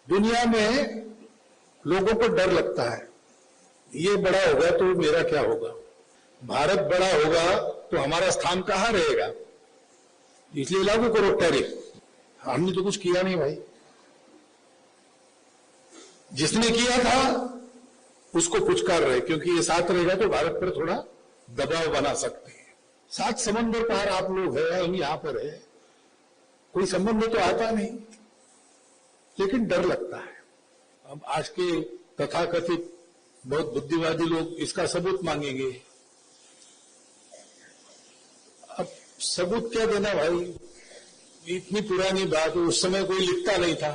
दुनिया में लोगों को डर लगता है, ये बड़ा होगा तो मेरा क्या होगा, भारत बड़ा होगा तो हमारा स्थान कहां रहेगा, इसलिए लागू करो टैरिफ। हमने तो कुछ किया नहीं भाई, जिसने किया था उसको पुचकार रहे, क्योंकि ये साथ रहेगा तो भारत पर थोड़ा दबाव बना सकते हैं। सात समंदर पार आप लोग हैं, हम यहां पर है, कोई संबंध तो आता नहीं, लेकिन डर लगता है। अब आज के तथाकथित बहुत बुद्धिवादी लोग इसका सबूत मांगेंगे। अब सबूत क्या देना भाई, इतनी पुरानी बात, उस समय कोई लिखता नहीं था,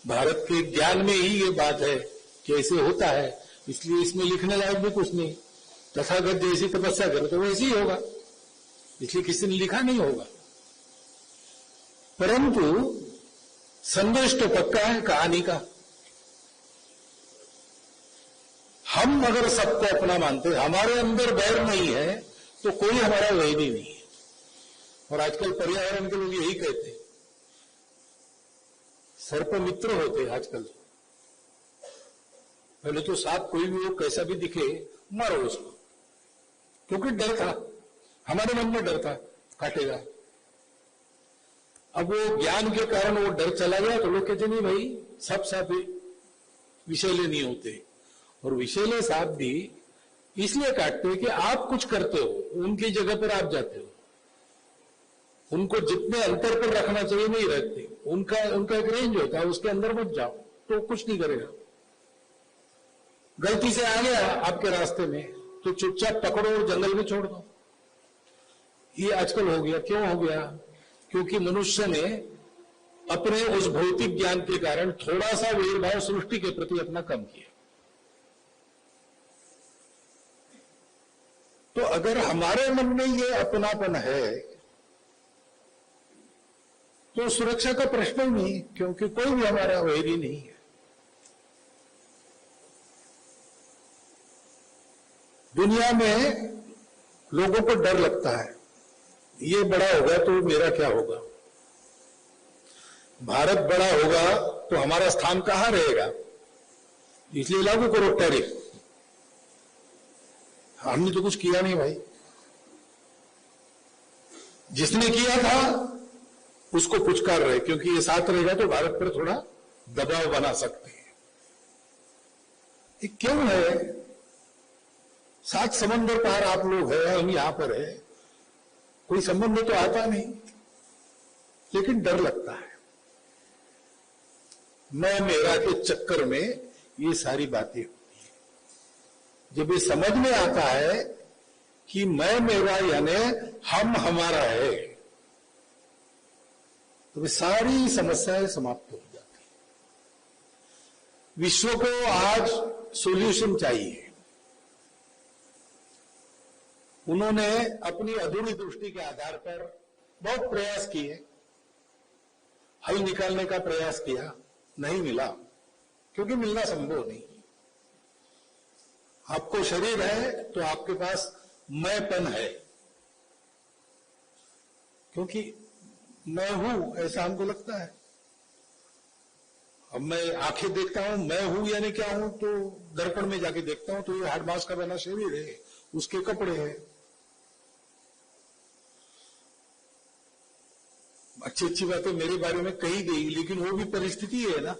भारत के ज्ञान में ही ये बात है कि ऐसे होता है, इसलिए इसमें लिखने लायक भी कुछ नहीं। तथागत जैसी तपस्या करे तो वैसे ही होगा, इसलिए किसी ने लिखा नहीं होगा। परंतु संदेश तो पक्का है कहानी का। हम अगर सबको अपना मानते, हमारे अंदर बैर नहीं है तो कोई हमारा वैरी नहीं है। और आजकल पर्यावरण के लोग यही कहते हैं, सर्प मित्र होते आजकल। पहले तो सांप कोई भी हो, कैसा भी दिखे, मारो उसको, क्योंकि डर था, हमारे मन में डर था काटेगा। अब वो ज्ञान के कारण वो डर चला गया तो लोग कहते नहीं भाई सब सांप विषैले नहीं होते। और विषैले सांप भी इसलिए काटते हैं कि आप कुछ करते हो, उनकी जगह पर आप जाते हो, उनको जितने अंतर पर रखना चाहिए नहीं रखते, उनका एक रेंज होता है, उसके अंदर मत जाओ तो कुछ नहीं करेगा। गलती से आ गया आपके रास्ते में तो चुपचाप पकड़ो और जंगल में छोड़ दो। ये आजकल हो गया। क्यों हो गया? क्योंकि मनुष्य ने अपने उस भौतिक ज्ञान के कारण थोड़ा सा वेरभाव सृष्टि के प्रति अपना कम किया। तो अगर हमारे मन में ये अपनापन है तो सुरक्षा का प्रश्न ही नहीं, क्योंकि कोई भी हमारा वैरी नहीं है। दुनिया में लोगों को डर लगता है, ये बड़ा होगा तो मेरा क्या होगा, भारत बड़ा होगा तो हमारा स्थान कहां रहेगा, इसलिए लागू करो टैरिफ। हमने तो कुछ किया नहीं भाई, जिसने किया था उसको पुचकार रहे, क्योंकि ये साथ रहेगा तो भारत पर थोड़ा दबाव बना सकते हैं। ये क्यों है? सात समंदर पार आप लोग हैं, हम यहां पर है, कोई संबंध तो आता नहीं, लेकिन डर लगता है। मैं मेरा के चक्कर में ये सारी बातें होती है। जब ये समझ में आता है कि मैं मेरा यानी हम हमारा है, तो वे सारी समस्याएं समाप्त हो जाती है। विश्व को आज सॉल्यूशन चाहिए। उन्होंने अपनी अधूरी दृष्टि के आधार पर बहुत प्रयास किए, हल निकालने का प्रयास किया, नहीं मिला, क्योंकि मिलना संभव नहीं। आपको शरीर है तो आपके पास मैंपन है, क्योंकि मैं हूं ऐसा हमको लगता है। अब मैं आंखें देखता हूं, मैं हूं यानी क्या हूं, तो दर्पण में जाके देखता हूं तो ये हाड मांस का बना शरीर है, उसके कपड़े हैं, अच्छी अच्छी बातें मेरे बारे में कही गई, लेकिन वो भी परिस्थिति है ना।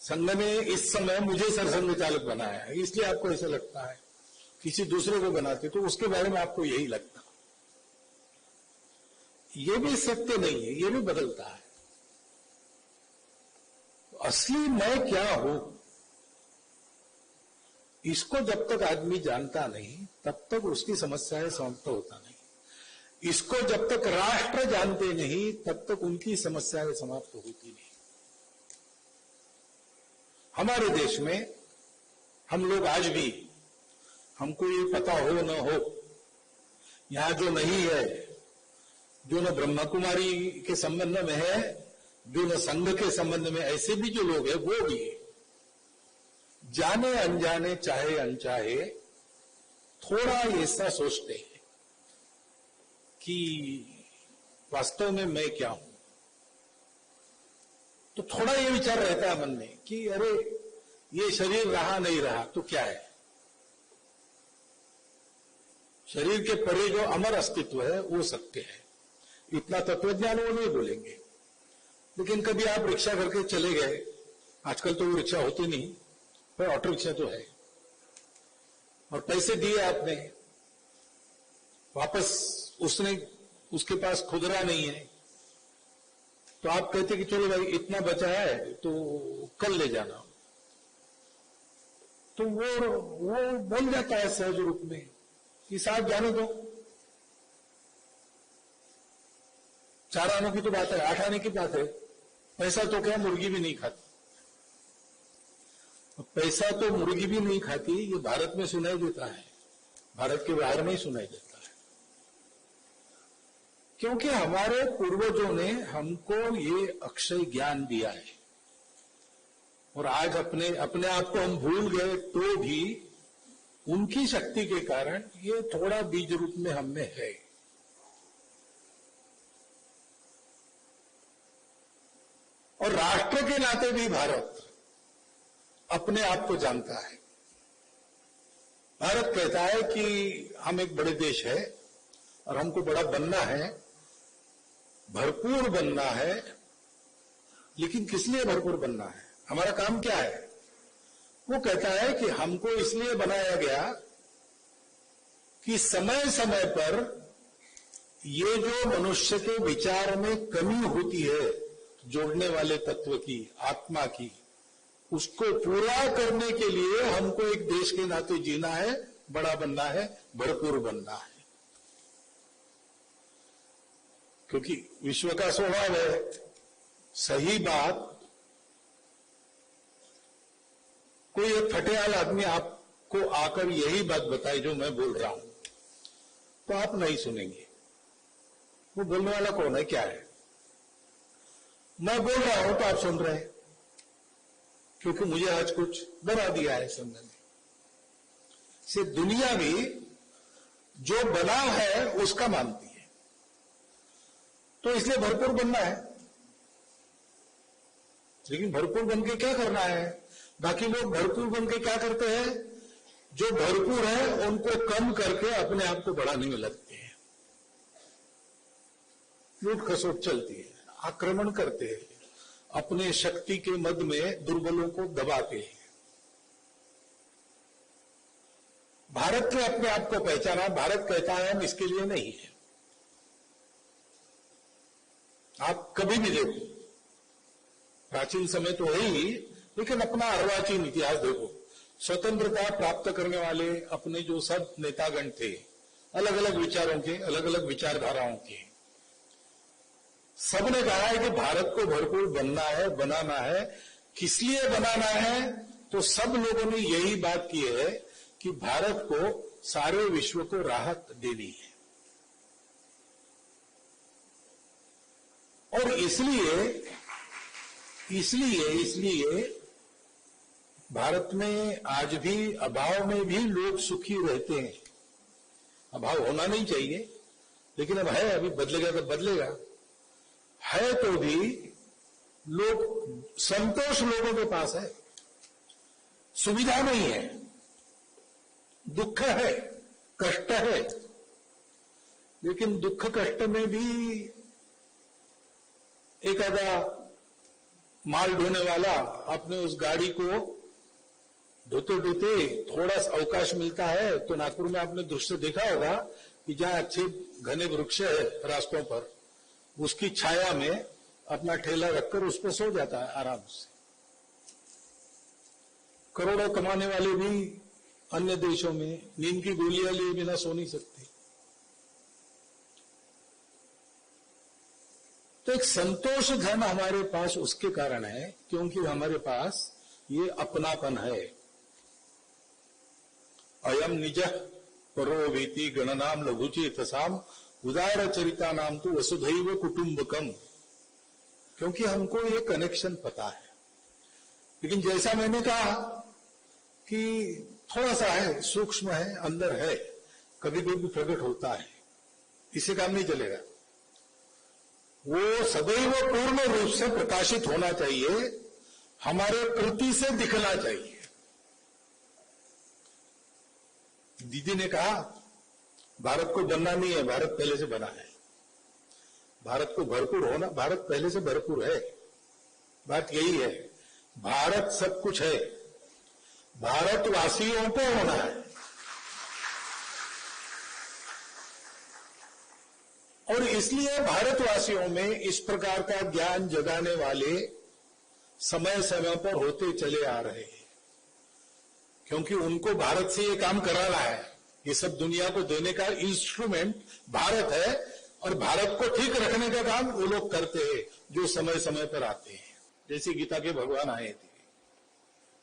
संघ ने इस समय मुझे सरसंघ चालक बनाया है, इसलिए आपको ऐसा लगता है। किसी दूसरे को बनाते तो उसके बारे में आपको यही लगता। ये भी सत्य नहीं है, ये भी बदलता है। असली मैं क्या हूं, इसको जब तक आदमी जानता नहीं तब तक उसकी समस्याएं समाप्त होता नहीं। इसको जब तक राष्ट्र जानते नहीं तब तक उनकी समस्याएं समाप्त होती नहीं। हमारे देश में हम लोग आज भी, हमको ये पता हो न हो, यहां जो नहीं है, जो न ब्रह्मा कुमारी के संबंध में है, जो न संघ के संबंध में, ऐसे भी जो लोग हैं वो भी जाने अनजाने चाहे अनचाहे थोड़ा ऐसा सोचते हैं कि वास्तव में मैं क्या हूं। तो थोड़ा ये विचार रहता है मन में कि अरे ये शरीर रहा नहीं रहा तो क्या है, शरीर के परे जो अमर अस्तित्व है वो सत्य है। इतना तत्वज्ञान वो नहीं बोलेंगे, लेकिन कभी आप रिक्शा करके चले गए, आजकल तो वो रिक्शा होती नहीं पर ऑटो रिक्शा तो है, और पैसे दिए आपने, वापस उसके पास खुदरा नहीं है, तो आप कहते कि चलो भाई इतना बचा है तो कल ले जाना, तो वो बोल जाता है सहज रूप में कि साहब जाने दो, 4 आने की तो बात है, 8 आने की बात है, पैसा तो क्या मुर्गी भी नहीं खाती, पैसा तो मुर्गी भी नहीं खाती, ये भारत में सुनाई देता है, भारत के बाहर नहीं सुनाई देता है, क्योंकि हमारे पूर्वजों ने हमको ये अक्षय ज्ञान दिया है, और आज अपने आप को हम भूल गए तो भी उनकी शक्ति के कारण ये थोड़ा बीज रूप में हम में है। और राष्ट्र के नाते भी भारत अपने आप को जानता है। भारत कहता है कि हम एक बड़े देश है और हमको बड़ा बनना है, भरपूर बनना है, लेकिन किस लिए भरपूर बनना है, हमारा काम क्या है? वो कहता है कि हमको इसलिए बनाया गया कि समय समय पर ये जो मनुष्य के विचार में कमी होती है जोड़ने वाले तत्व की, आत्मा की, उसको पूरा करने के लिए हमको एक देश के नाते जीना है, बड़ा बनना है, भरपूर बनना है। क्योंकि विश्व का स्वभाव है, सही बात कोई एक फटेहाल आदमी आपको आकर यही बात बताए जो मैं बोल रहा हूं, तो आप नहीं सुनेंगे। वो बोलने वाला कौन है, क्या है? मैं बोल रहा हूं तो आप सुन रहे हैं, क्योंकि मुझे आज कुछ बना दिया है समझने में। सिर्फ दुनिया भी जो बना है उसका मानती है, तो इसलिए भरपूर बनना है। लेकिन भरपूर बन के क्या करना है? बाकी लोग भरपूर बन के क्या करते हैं? जो भरपूर है उनको कम करके अपने आप को बढ़ाने में लगते हैं, लूट खसोट चलती है, आक्रमण करते हैं, अपने शक्ति के मद में दुर्बलों को दबाते हैं। भारत ने अपने आप को पहचाना, भारत कहता है हम इसके लिए नहीं है। आप कभी भी देखो, प्राचीन समय तो है ही, लेकिन अपना अर्वाचीन इतिहास देखो, स्वतंत्रता प्राप्त करने वाले अपने जो सब नेतागण थे, अलग अलग विचारों के, अलग अलग विचारधाराओं के, सबने कहा है कि भारत को भरपूर बनना है, बनाना है। किस लिए बनाना है? तो सब लोगों ने यही बात की है कि भारत को सारे विश्व को राहत देनी है। और इसलिए भारत में आज भी अभाव में भी लोग सुखी रहते हैं। अभाव होना नहीं चाहिए, लेकिन अब है, अभी बदलेगा तो बदलेगा। है तो भी लोग, संतोष लोगों के पास है, सुविधा नहीं है, दुख है, कष्ट है, लेकिन दुख कष्ट में भी एक आधा माल ढोने वाला अपने उस गाड़ी को ढोते ढोते थोड़ा सा अवकाश मिलता है, तो नागपुर में आपने दृश्य देखा होगा कि जहां अच्छे घने वृक्ष है रास्तों पर, उसकी छाया में अपना ठेला रखकर उस पर सो जाता है आराम से। करोड़ों कमाने वाले भी अन्य देशों में नींद की गोलियां लिए बिना सो नहीं सकते। तो एक संतोष धन हमारे पास उसके कारण है क्योंकि हमारे पास ये अपनापन है। अयम निज परो वेति गणनाम लघुचेतसाम उदार चरिता नाम तो वसुधैव कुटुंबकम, क्योंकि हमको ये कनेक्शन पता है। लेकिन जैसा मैंने कहा कि थोड़ा सा है, सूक्ष्म है, अंदर है, कभी कभी प्रकट होता है, इससे काम नहीं चलेगा। वो सदैव पूर्ण रूप से प्रकाशित होना चाहिए, हमारे कृति से दिखना चाहिए। दीदी ने कहा भारत को बनना नहीं है, भारत पहले से बना है। भारत को भरपूर होना, भारत पहले से भरपूर है। बात यही है, भारत सब कुछ है, भारतवासियों को होना है। और इसलिए भारतवासियों में इस प्रकार का ज्ञान जगाने वाले समय समय पर होते चले आ रहे हैं, क्योंकि उनको भारत से ये काम कराना है। ये सब दुनिया को देने का इंस्ट्रूमेंट भारत है, और भारत को ठीक रखने का काम वो लोग करते हैं जो समय समय पर आते हैं। जैसे गीता के भगवान आए थे,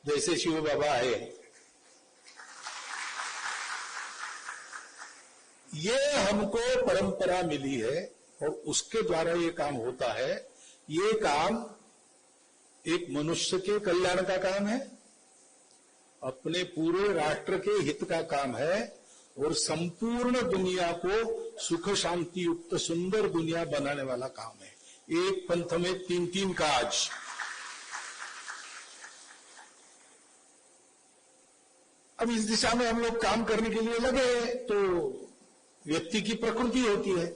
जैसे शिव बाबा आए, ये हमको परंपरा मिली है और उसके द्वारा ये काम होता है। ये काम एक मनुष्य के कल्याण का काम है, अपने पूरे राष्ट्र के हित का काम है, और संपूर्ण दुनिया को सुख शांति युक्त सुंदर दुनिया बनाने वाला काम है। एक पंथ में तीन तीन काज। अब इस दिशा में हम लोग काम करने के लिए लगे, तो व्यक्ति की प्रकृति होती है,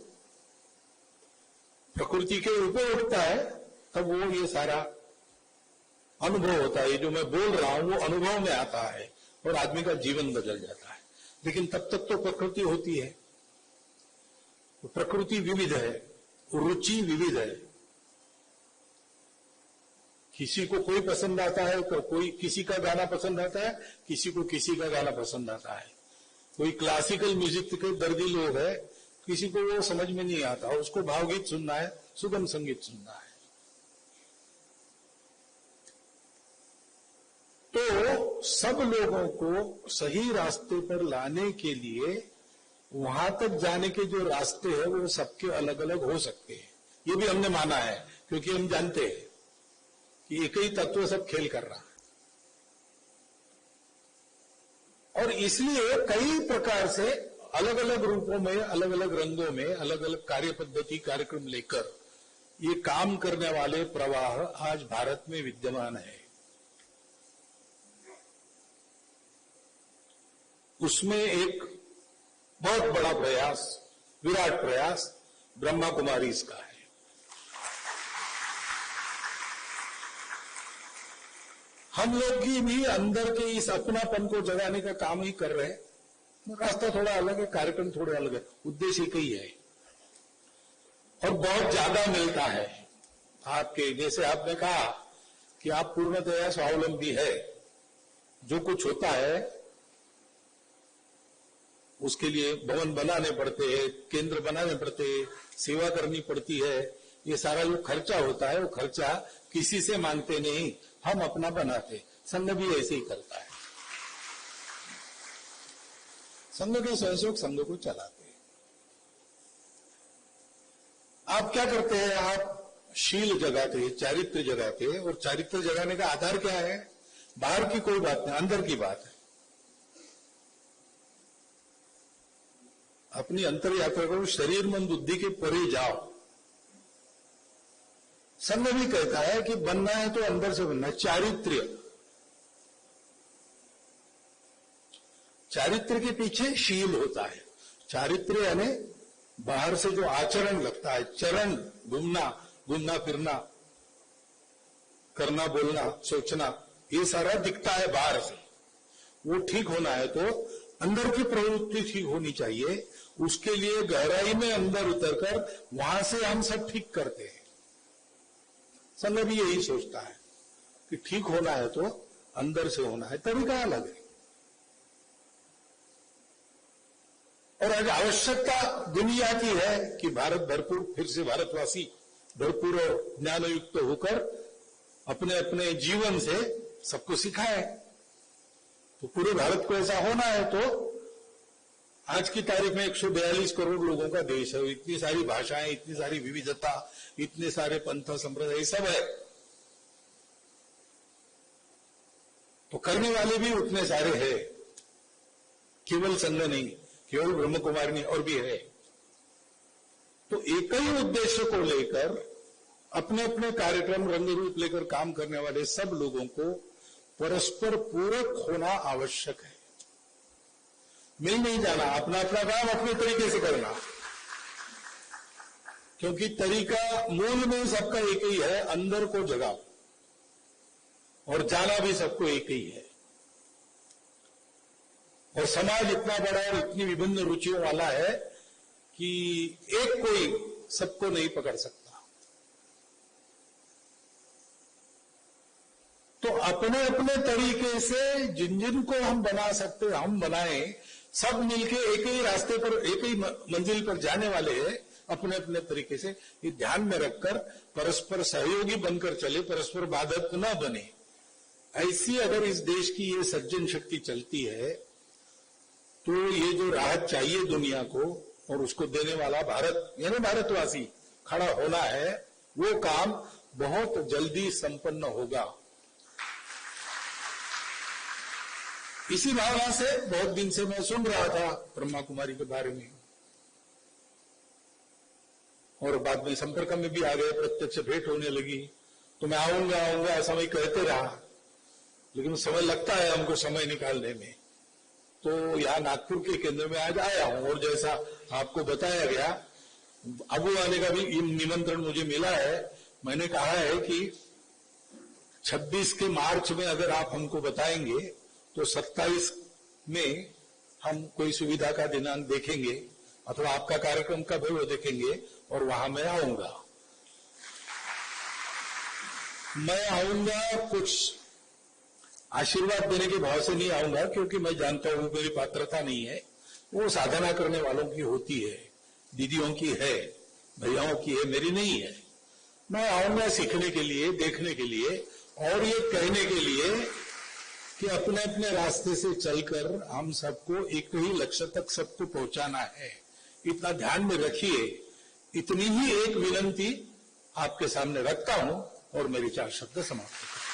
प्रकृति के ऊपर उठता है, तब वो ये सारा अनुभव होता है। ये जो मैं बोल रहा हूं वो अनुभव में आता है और आदमी का जीवन बदल जाता है। लेकिन तब तक तो प्रकृति होती है, तो प्रकृति विविध है, रुचि विविध है। किसी को कोई पसंद आता है, तो कोई किसी का गाना पसंद आता है, किसी को किसी का गाना पसंद आता है। कोई क्लासिकल म्यूजिक के दर्दी लोग है, किसी को वो समझ में नहीं आता, उसको भावगीत सुनना है, सुगम संगीत सुनना है। तो सब लोगों को सही रास्ते पर लाने के लिए वहां तक जाने के जो रास्ते हैं वो सबके अलग अलग हो सकते हैं। ये भी हमने माना है, क्योंकि हम जानते हैं कि एक ही तत्व सब खेल कर रहा है। और इसलिए कई प्रकार से अलग अलग रूपों में, अलग अलग रंगों में, अलग अलग कार्य पद्धति कार्यक्रम लेकर ये काम करने वाले प्रवाह आज भारत में विद्यमान है। उसमें एक बहुत बड़ा प्रयास, विराट प्रयास ब्रह्मा कुमारी इसका है। हम लोग की भी अंदर के इस अपनापन को जगाने का काम ही कर रहे हैं। रास्ता थोड़ा अलग है, कार्यक्रम थोड़े अलग है, उद्देश्य एक ही है और बहुत ज्यादा मिलता है आपके। जैसे आपने कहा कि आप पूर्णतया स्वावलंबी है, जो कुछ होता है उसके लिए भवन बनाने पड़ते हैं, केंद्र बनाने पड़ते हैं, सेवा करनी पड़ती है। ये सारा जो खर्चा होता है वो खर्चा किसी से मांगते नहीं, हम अपना बनाते। संघ भी ऐसे ही करता है, संघ के सहयोग संघ को चलाते हैं। आप क्या करते हैं? आप शील जगाते हैं, चारित्र जगाते हैं। और चारित्र जगाने का आधार क्या है? बाहर की कोई बात नहीं, अंदर की बात है। अपनी अंतर यात्रा करो, शरीर मन बुद्धि के परे जाओ। संघ भी कहता है कि बनना है तो अंदर से बनना है। चारित्र्य, चारित्र के पीछे शील होता है। चारित्र यानी बाहर से जो आचरण लगता है, चरण, घूमना फिरना, करना बोलना सोचना, ये सारा दिखता है बाहर से। वो ठीक होना है तो अंदर की प्रवृत्ति ठीक होनी चाहिए। उसके लिए गहराई में अंदर उतरकर वहां से हम सब ठीक करते हैं। संघ भी यही सोचता है कि ठीक होना है तो अंदर से होना है, तरीका अलग है। और आज आवश्यकता दुनिया की है कि भारत भरपूर, फिर से भारतवासी भरपूर और ज्ञानयुक्त होकर अपने अपने जीवन से सबको सिखाए। तो पूरे भारत को ऐसा होना है तो आज की तारीख में 142 करोड़ लोगों का देश है, इतनी सारी भाषाएं, इतनी सारी विविधता, इतने सारे पंथ संप्रदाय सब है, तो करने वाले भी उतने सारे हैं। केवल संघ नहीं, केवल ब्रह्म कुमारी नहीं, और भी है। तो एक ही उद्देश्य को लेकर अपने अपने कार्यक्रम रंग रूप लेकर काम करने वाले सब लोगों को परस्पर पूरक होना आवश्यक है। मिल नहीं जाना, अपना अपना काम अपने तरीके से करना, क्योंकि तरीका मूल में सबका एक ही है, अंदर को जगाओ, और जाना भी सबको एक ही है। और समाज इतना बड़ा और इतनी विभिन्न रुचियों वाला है कि एक कोई सबको नहीं पकड़ सकता। तो अपने अपने तरीके से जिन जिन को हम बना सकते हम बनाएं, सब मिलके एक ही रास्ते पर एक ही मंजिल पर जाने वाले हैं, अपने अपने तरीके से। ये ध्यान में रखकर परस्पर सहयोगी बनकर चले, परस्पर बाधक न बने। ऐसी अगर इस देश की ये सज्जन शक्ति चलती है तो ये जो राहत चाहिए दुनिया को और उसको देने वाला भारत यानी भारतवासी खड़ा होना है, वो काम बहुत जल्दी संपन्न होगा। इसी भावना से बहुत दिन से मैं सुन रहा था ब्रह्मा कुमारी के बारे में, और बाद में संपर्क में भी आ गए, प्रत्यक्ष भेंट होने लगी। तो मैं आऊंगा आऊंगा ऐसा मैं कहते रहा, लेकिन समय लगता है हमको समय निकालने में। तो यहाँ नागपुर के केंद्र में आज आया हूं, और जैसा आपको बताया गया, अब आने का भी निमंत्रण मुझे मिला है। मैंने कहा है कि 26 के मार्च में अगर आप हमको बताएंगे तो 27 में हम कोई सुविधा का दिनांक देखेंगे, अथवा आपका कार्यक्रम कब है वो देखेंगे, और वहां मैं आऊंगा। मैं आऊंगा कुछ आशीर्वाद देने के भाव से नहीं आऊंगा, क्योंकि मैं जानता हूं मेरी पात्रता नहीं है, वो साधना करने वालों की होती है, दीदियों की है, भैयाओं की है, मेरी नहीं है। मैं आऊंगा सीखने के लिए, देखने के लिए, और ये कहने के लिए कि अपने अपने रास्ते से चलकर हम सबको एक ही लक्ष्य तक सबको पहुंचाना है। इतना ध्यान में रखिए। इतनी ही एक विनंती आपके सामने रखता हूं और मेरी 4 शब्द समाप्त करता हूं।